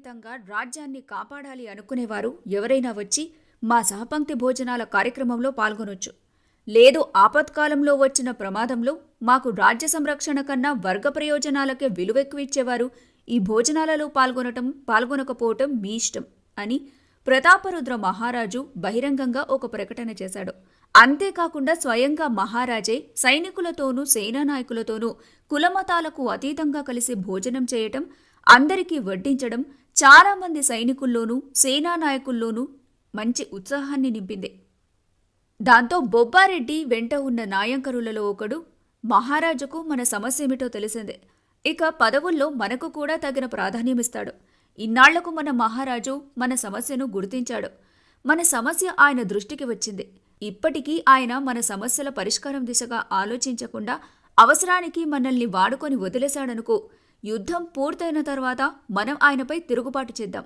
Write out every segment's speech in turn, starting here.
అతీతంగా రాజ్యాన్ని కాపాడాలి అనుకునేవారు ఎవరైనా వచ్చి మా సహపంక్తి భోజనాల కార్యక్రమంలో పాల్గొనొచ్చు. లేదు ఆపత్కాలంలో వచ్చిన ప్రమాదంలో మాకు రాజ్య సంరక్షణ కన్నా వర్గ ప్రయోజనాలకే విలువెక్కువిచ్చేవారు ఈ భోజనాలలో పాల్గొనకపోవటం మీ ఇష్టం అని ప్రతాపరుద్ర మహారాజు బహిరంగంగా ఒక ప్రకటన చేశాడు. అంతేకాకుండా స్వయంగా మహారాజే సైనికులతోనూ సేనానాయకులతోనూ కులమతాలకు అతీతంగా కలిసి భోజనం చేయటం, అందరికీ వడ్డించడం చాలామంది సైనికుల్లోనూ సేనానాయకుల్లోనూ మంచి ఉత్సాహాన్ని నింపింది. దాంతో బొబ్బారెడ్డి వెంట ఉన్న నాయంకరులలో ఒకడు, మహారాజుకు మన సమస్య ఏమిటో తెలిసిందే, ఇక పదవుల్లో మనకు కూడా తగిన ప్రాధాన్యమిస్తాడు. ఇన్నాళ్లకు మన మహారాజు మన సమస్యను గుర్తించాడు. మన సమస్య ఆయన దృష్టికి వచ్చింది. ఇప్పటికీ ఆయన మన సమస్యల పరిష్కారం దిశగా ఆలోచించకుండా అవసరానికి మనల్ని వాడుకొని వదిలేశాడనుకో, యుద్ధం పూర్తయిన తర్వాత మనం ఆయనపై తిరుగుబాటు చేద్దాం.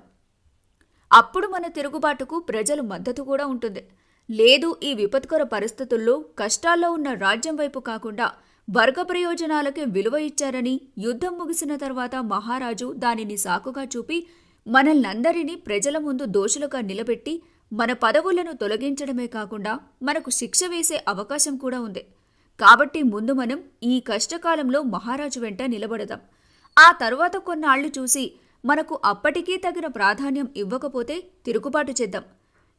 అప్పుడు మన తిరుగుబాటుకు ప్రజల మద్దతు కూడా ఉంటుంది. లేదు ఈ విపత్కర పరిస్థితుల్లో కష్టాల్లో ఉన్న రాజ్యం వైపు కాకుండా వర్గ ప్రయోజనాలకే విలువ ఇచ్చారని యుద్ధం ముగిసిన తర్వాత మహారాజు దానిని సాకుగా చూపి మనల్నందరినీ ప్రజల ముందు దోషులుగా నిలబెట్టి మన పదవులను తొలగించడమే కాకుండా మనకు శిక్ష వేసే అవకాశం కూడా ఉంది. కాబట్టి ముందు మనం ఈ కష్టకాలంలో మహారాజు వెంట నిలబడదాం. ఆ తరువాత కొన్నాళ్లు చూసి మనకు అప్పటికీ తగిన ప్రాధాన్యం ఇవ్వకపోతే తిరుగుబాటు చేద్దాం.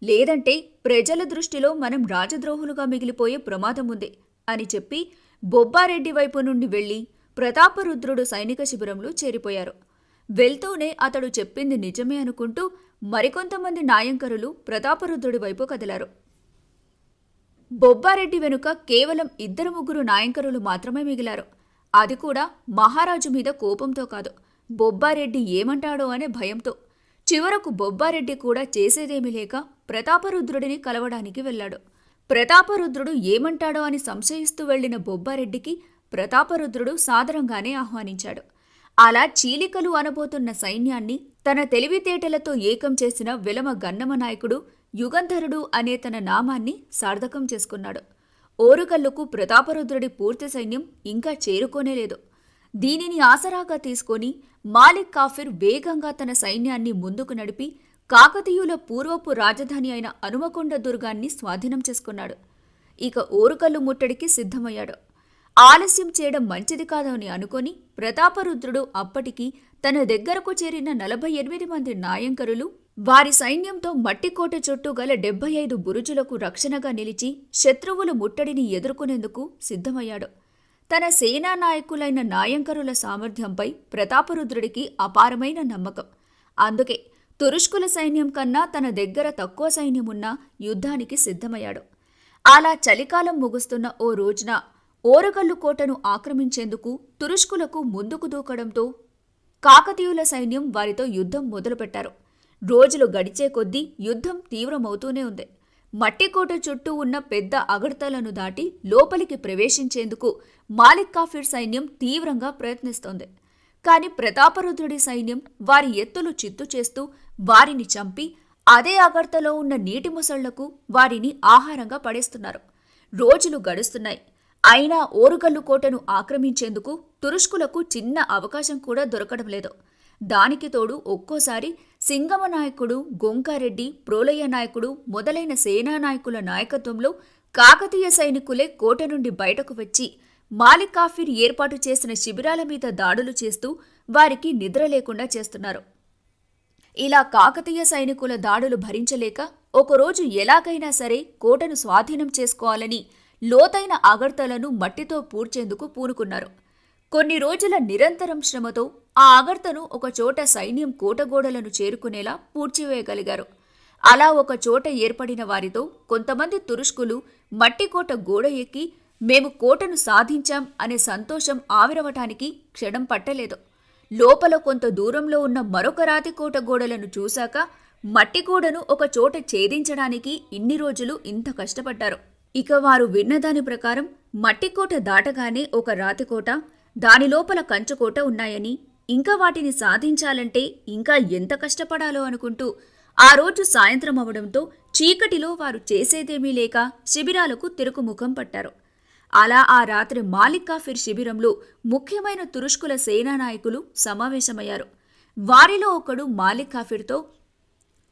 లేదంటే ప్రజల దృష్టిలో మనం రాజద్రోహులుగా మిగిలిపోయే ప్రమాదం ఉంది అని చెప్పి బొబ్బారెడ్డి వైపు నుండి వెళ్లి ప్రతాపరుద్రుడు సైనిక శిబిరంలో చేరిపోయారు. వెళ్తూనే అతడు చెప్పింది నిజమే అనుకుంటూ మరికొంతమంది నాయంకరులు ప్రతాపరుద్రుడి వైపు కదిలారు. బొబ్బారెడ్డి వెనుక కేవలం 2-3 నాయంకరులు మాత్రమే మిగిలారు. అది కూడా మహారాజు మీద కోపంతో కాదు, బొబ్బారెడ్డి ఏమంటాడో అనే భయంతో. చివరకు బొబ్బారెడ్డి కూడా చేసేదేమీ లేక ప్రతాపరుద్రుడిని కలవడానికి వెళ్లాడు. ప్రతాపరుద్రుడు ఏమంటాడో అని సంశయిస్తూ వెళ్లిన బొబ్బారెడ్డికి ప్రతాపరుద్రుడు సాదరంగానే ఆహ్వానించాడు. అలా చీలికలు అనబోతున్న సైన్యాన్ని తన తెలివితేటలతో ఏకం చేసిన వెలమ గన్నమ నాయకుడు యుగంధరుడు అనే తన నామాన్ని సార్థకం చేసుకున్నాడు. ఓరుగల్లుకు ప్రతాపరుద్రుడి పూర్తి సైన్యం ఇంకా చేరుకోనేలేదు. దీనిని ఆసరాగా తీసుకొని మాలిక్ కాఫిర్ వేగంగా తన సైన్యాన్ని ముందుకు నడిపి కాకతీయుల పూర్వపు రాజధాని అయిన హనుమకొండ దుర్గాన్ని స్వాధీనం చేసుకున్నాడు. ఇక ఓరుకల్లు ముట్టడికి సిద్ధమయ్యాడు. ఆలస్యం చేయడం మంచిది కాదని అనుకొని ప్రతాపరుద్రుడు అప్పటికి తన దగ్గరకు చేరిన 48 మంది నాయంకరులు వారి సైన్యంతో మట్టికోట చుట్టూ గల 75 బురుజులకు రక్షణగా నిలిచి శత్రువుల ముట్టడిని ఎదుర్కొనేందుకు సిద్ధమయ్యాడు. తన సేనా నాయకులైన నాయంకరుల సామర్థ్యంపై ప్రతాపరుద్రుడికి అపారమైన నమ్మకం. అందుకే తురుష్కుల సైన్యం కన్నా తన దగ్గర తక్కువ సైన్యమున్నా యుద్ధానికి సిద్ధమయ్యాడు. అలా చలికాలం ముగుస్తున్న ఓ రోజున ఓరుగల్లు కోటను ఆక్రమించేందుకు తురుష్కులకు ముందుకు దూకడంతో కాకతీయుల సైన్యం వారితో యుద్ధం మొదలుపెట్టారు. రోజులు గడిచే కొద్దీ యుద్ధం తీవ్రమవుతూనే ఉంది. మట్టికోట చుట్టూ ఉన్న పెద్ద అగడ్తలను దాటి లోపలికి ప్రవేశించేందుకు మాలిక్ కాఫిర్ సైన్యం తీవ్రంగా ప్రయత్నిస్తోంది. కాని ప్రతాపరుద్రుడి సైన్యం వారి ఎత్తులు చిత్తు చేస్తూ వారిని చంపి అదే అగడ్తలో ఉన్న నీటి ముసళ్లకు వారిని ఆహారంగా పడేస్తున్నారు. రోజులు గడుస్తున్నాయి. అయినా ఓరుగల్లు కోటను ఆక్రమించేందుకు తురుష్కులకు చిన్న అవకాశం కూడా దొరకడం లేదు. దానికి తోడు ఒక్కోసారి సింగమ నాయకుడు, గొంకారెడ్డి, ప్రోలయ్య నాయకుడు మొదలైన సేనానాయకుల నాయకత్వంలో కాకతీయ సైనికులే కోట నుండి బయటకు వచ్చి మాలిక్ కాఫిర్ ఏర్పాటు చేసిన శిబిరాల మీద దాడులు చేస్తూ వారికి నిద్ర లేకుండా చేస్తున్నారు. ఇలా కాకతీయ సైనికుల దాడులు భరించలేక ఒకరోజు ఎలాగైనా సరే కోటను స్వాధీనం చేసుకోవాలని లోతైన అగడ్తలను మట్టితో పూడ్చేందుకు పూనుకున్నారు. కొన్ని రోజుల నిరంతరం శ్రమతో ఆ అగడ్తను ఒకచోట సైన్యం కోటగోడలను చేరుకునేలా పూడ్చివేయగలిగారు. అలా ఒకచోట ఏర్పడిన వారితో కొంతమంది తురుష్కులు మట్టికోట గోడ ఎక్కి మేము కోటను సాధించాం అనే సంతోషం ఆవిరవటానికి క్షణం పట్టలేదు. లోపల కొంత దూరంలో ఉన్న మరొక రాతి కోట గోడలను చూశాక మట్టిగోడను ఒకచోట ఛేదించడానికి ఇన్ని రోజులు ఇంత కష్టపడ్డారు. ఇక వారు విన్నదాని ప్రకారం మట్టికోట దాటగానే ఒక రాతికోట, దాని లోపల కంచుకోట ఉన్నాయని, ఇంకా వాటిని సాధించాలంటే ఇంకా ఎంత కష్టపడాలో అనుకుంటూ ఆ రోజు సాయంత్రం అవడంతో చీకటిలో వారు చేసేదేమీ లేక శిబిరాలకు తిరుగుముఖం పట్టారు. అలా ఆ రాత్రి మాలిక్ కాఫిర్ శిబిరంలో ముఖ్యమైన తురుష్కుల సేనానాయకులు సమావేశమయ్యారు. వారిలో ఒకడు మాలిక్ కాఫిర్తో,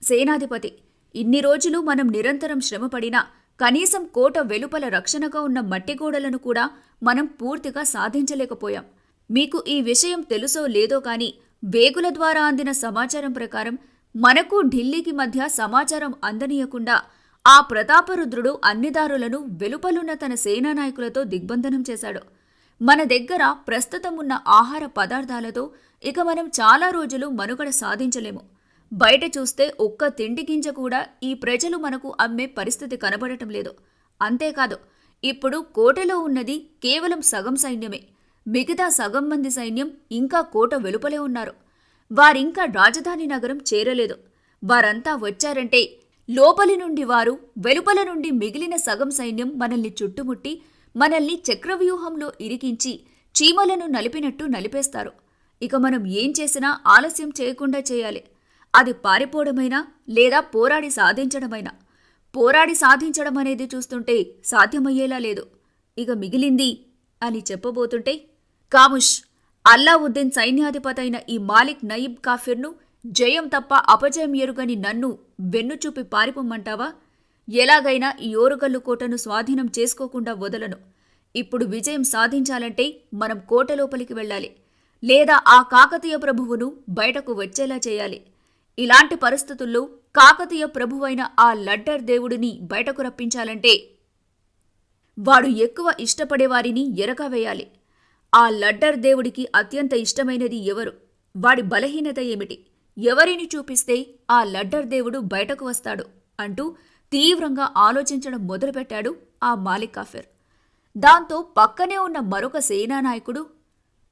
సేనాధిపతి, ఇన్ని రోజులు మనం నిరంతరం శ్రమపడినా కనీసం కోట వెలుపల రక్షణగా ఉన్న మట్టి గోడలను కూడా మనం పూర్తిగా సాధించలేకపోయాం. మీకు ఈ విషయం తెలుసో లేదో కాని వేగుల ద్వారా అందిన సమాచారం ప్రకారం మనకు ఢిల్లీకి మధ్య సమాచారం అందనీయకుండా ఆ ప్రతాపరుద్రుడు అన్ని దారులను వెలుపలున్న తన సేనానాయకులతో దిగ్బంధనం చేశాడు. మన దగ్గర ప్రస్తుతం ఉన్న ఆహార పదార్థాలతో ఇక మనం చాలా రోజులు మనుగడ సాధించలేము. బయట చూస్తే ఒక్క తిండి గింజ కూడా ఈ ప్రజలు మనకు అమ్మే పరిస్థితి కనబడటం లేదు. అంతేకాదు, ఇప్పుడు కోటలో ఉన్నది కేవలం సగం సైన్యమే. మిగతా సగం మంది సైన్యం ఇంకా కోట వెలుపలే ఉన్నారు. వారింకా రాజధాని నగరం చేరలేదు. వారంతా వచ్చారంటే లోపలి నుండి వారు, వెలుపల నుండి మిగిలిన సగం సైన్యం మనల్ని చుట్టుముట్టి మనల్ని చక్రవ్యూహంలో ఇరికించి చీమలను నలిపినట్టు నలిపేస్తారు. ఇక మనం ఏం చేసినా ఆలస్యం చేయకుండా చేయాలి. అది పారిపోవడమైనా లేదా పోరాడి సాధించడమైనా. పోరాడి సాధించడం అనేది చూస్తుంటే సాధ్యమయ్యేలా లేదు. ఇక మిగిలింది అని చెప్పబోతుంటే, కాముష్, అల్లావుద్దీన్ సైన్యాధిపతైన ఈ మాలిక్ నయీబ్ కాఫిర్ను జయం తప్ప అపజయం ఎరుగని నన్ను వెన్నుచూపి పారిపోమ్మంటావా? ఎలాగైనా ఈ ఓరుగల్లు కోటను స్వాధీనం చేసుకోకుండా వదలను. ఇప్పుడు విజయం సాధించాలంటే మనం కోట లోపలికి వెళ్ళాలి, లేదా ఆ కాకతీయ ప్రభువును బయటకు వచ్చేలా చేయాలి. ఇలాంటి పరిస్థితుల్లో కాకతీయ ప్రభువైన ఆ లడ్డర్ దేవుడిని బయటకు రప్పించాలంటే వాడు ఎక్కువ ఇష్టపడేవారిని ఎరక వేయాలి. ఆ లడ్డర్ దేవుడికి అత్యంత ఇష్టమైనది ఎవరు? వాడి బలహీనత ఏమిటి? ఎవరిని చూపిస్తే ఆ లడ్డర్ దేవుడు బయటకు వస్తాడు అంటూ తీవ్రంగా ఆలోచించడం మొదలుపెట్టాడు ఆ మాలిక్ కాఫిర్. దాంతో పక్కనే ఉన్న మరొక సేనానాయకుడు,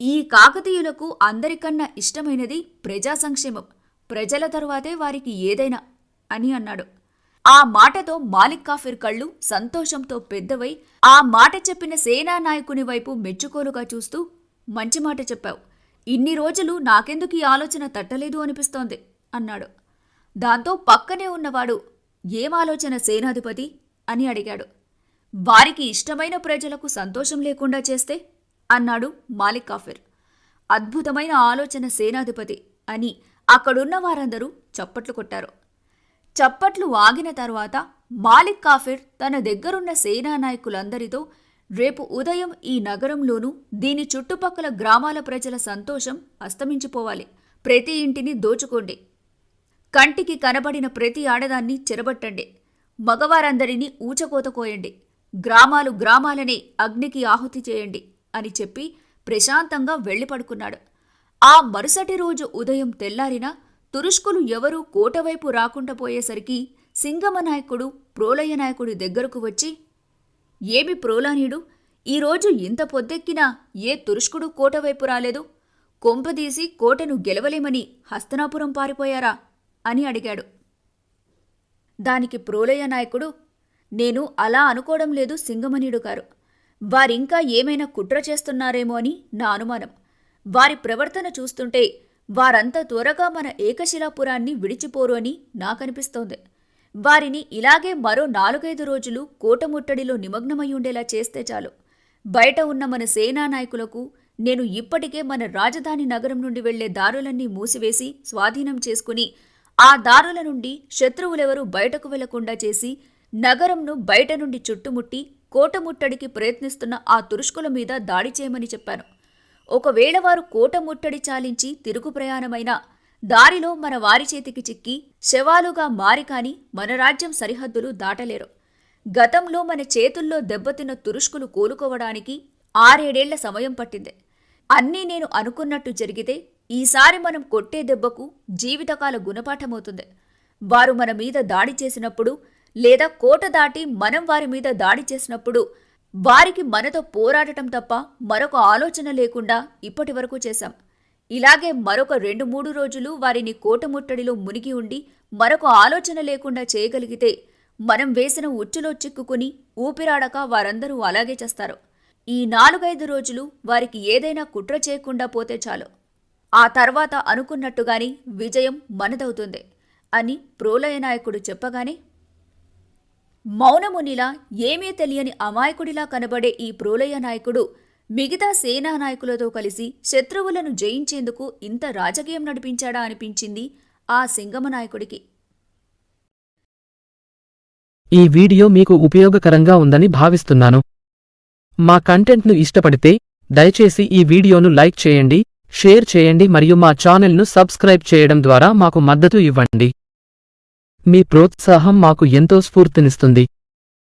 ఈ కాకతీయులకు అందరికన్నా ఇష్టమైనది ప్రజా సంక్షేమం, ప్రజల తరువాతే వారికి ఏదైనా అని అన్నాడు. ఆ మాటతో మాలిక్ కాఫిర్ కళ్ళు సంతోషంతో పెద్దవై ఆ మాట చెప్పిన సేనానాయకుని వైపు మెచ్చుకోలుగా చూస్తూ, మంచి మాట చెప్పావు. ఇన్ని రోజులు నాకెందుకు ఈ ఆలోచన తట్టలేదు అనిపిస్తోంది అన్నాడు. దాంతో పక్కనే ఉన్నవాడు, ఏం ఆలోచన సేనాధిపతి అని అడిగాడు. వారికి ఇష్టమైన ప్రజలకు సంతోషం లేకుండా చేస్తే అన్నాడు మాలిక్ కాఫిర్. అద్భుతమైన ఆలోచన సేనాధిపతి అని అక్కడున్న వారందరూ చప్పట్లు కొట్టారు. చప్పట్లు ఆగిన తర్వాత మాలిక్ కాఫిర్ తన దగ్గరున్న సేనానాయకులందరితో, రేపు ఉదయం ఈ నగరంలోనూ దీని చుట్టుపక్కల గ్రామాల ప్రజల సంతోషం అస్తమించిపోవాలి. ప్రతి ఇంటిని దోచుకోండి. కంటికి కనబడిన ప్రతి ఆడదాన్ని చెరబట్టండి. మగవారందరినీ ఊచకోత కోయండి. గ్రామాలు గ్రామాలనే అగ్నికి ఆహుతి చేయండి అని చెప్పి ప్రశాంతంగా వెళ్లి పడుకున్నాడు. ఆ మరుసటి రోజు ఉదయం తెల్లారినా తురుష్కులు ఎవరూ కోటవైపు రాకుండా పోయేసరికి సింగమనాయకుడు ప్రోలయ్యనాయకుడి దగ్గరకు వచ్చి, ఏమి ప్రోలానీయుడు, ఈరోజు ఇంత పొద్దెక్కినా ఏ తురుష్కుడు కోటవైపు రాలేదు? కొంపదీసి కోటను గెలవలేమని హస్తనాపురం పారిపోయారా అని అడిగాడు. దానికి ప్రోలయ్యనాయకుడు, నేను అలా అనుకోవడం లేదు సింగమనీయుడు గారు. వారింకా ఏమైనా కుట్ర చేస్తున్నారేమో అని నా అనుమానం. వారి ప్రవర్తన చూస్తుంటే వారంతా త్వరగా మన ఏకశిలాపురాన్ని విడిచిపోరు అని నాకనిపిస్తోంది. వారిని ఇలాగే మరో 4-5 రోజులు కోట ముట్టడిలో నిమగ్నమయ్యుండేలా చేస్తే చాలు. బయట ఉన్న మన సేనానాయకులకు నేను ఇప్పటికే మన రాజధాని నగరం నుండి వెళ్లే దారులన్నీ మూసివేసి స్వాధీనం చేసుకుని ఆ దారుల నుండి శత్రువులెవరూ బయటకు వెళ్లకుండా చేసి నగరంను బయట నుండి చుట్టుముట్టి కోట ముట్టడికి ప్రయత్నిస్తున్న ఆ తురుష్కుల మీద దాడి చేయమని చెప్పాను. ఒకవేళ వారు కోట ముట్టడి చాలించి తిరుగు ప్రయాణమైనా దారిలో మన వారి చేతికి చిక్కి శవాలుగా మారి కాని మన రాజ్యం సరిహద్దులు దాటలేరు. గతంలో మన చేతుల్లో దెబ్బతిన్న తురుష్కులు కోలుకోవడానికి 6-7 సమయం పట్టింది. అన్నీ నేను అనుకున్నట్టు జరిగితే ఈసారి మనం కొట్టే దెబ్బకు జీవితకాల గుణపాఠమవుతుంది. వారు మన మీద దాడి చేసినప్పుడు లేదా కోట దాటి మనం వారి మీద దాడి చేసినప్పుడు వారికి మనతో పోరాడటం తప్ప మరొక ఆలోచన లేకుండా ఇప్పటి వరకు చేశాం. ఇలాగే మరొక 2-3 రోజులు వారిని కోట ముట్టడిలో మునిగి ఉండి మరొక ఆలోచన లేకుండా చేయగలిగితే మనం వేసిన ఉచ్చులో చిక్కుకుని ఊపిరాడక వారందరూ అలాగే చేస్తారు. ఈ 4-5 రోజులు వారికి ఏదైనా కుట్ర చేయకుండా పోతే చాలు. ఆ తర్వాత అనుకున్నట్టుగాని విజయం మనదవుతుంది అని ప్రోలయనాయకుడు చెప్పగానే మౌనమునిలా ఏమీ తెలియని అమాయకుడిలా కనబడే ఈ ప్రోలయ నాయకుడు మిగతా సేనా నాయకులతో కలిసి శత్రువులను జయించేందుకు ఇంత రాజకీయం నడిపించాడా అనిపించింది ఆ సింగమ నాయకుడికి. ఈ వీడియో మీకు ఉపయోగకరంగా ఉందని భావిస్తున్నాను. మా కంటెంట్ను ఇష్టపడితే దయచేసి ఈ వీడియోను లైక్ చేయండి, షేర్ చేయండి మరియు మా ఛానల్ను సబ్స్క్రైబ్ చేయడం ద్వారా మాకు మద్దతు ఇవ్వండి. మీ ప్రోత్సాహం మాకు ఎంతో స్ఫూర్తినిస్తుంది.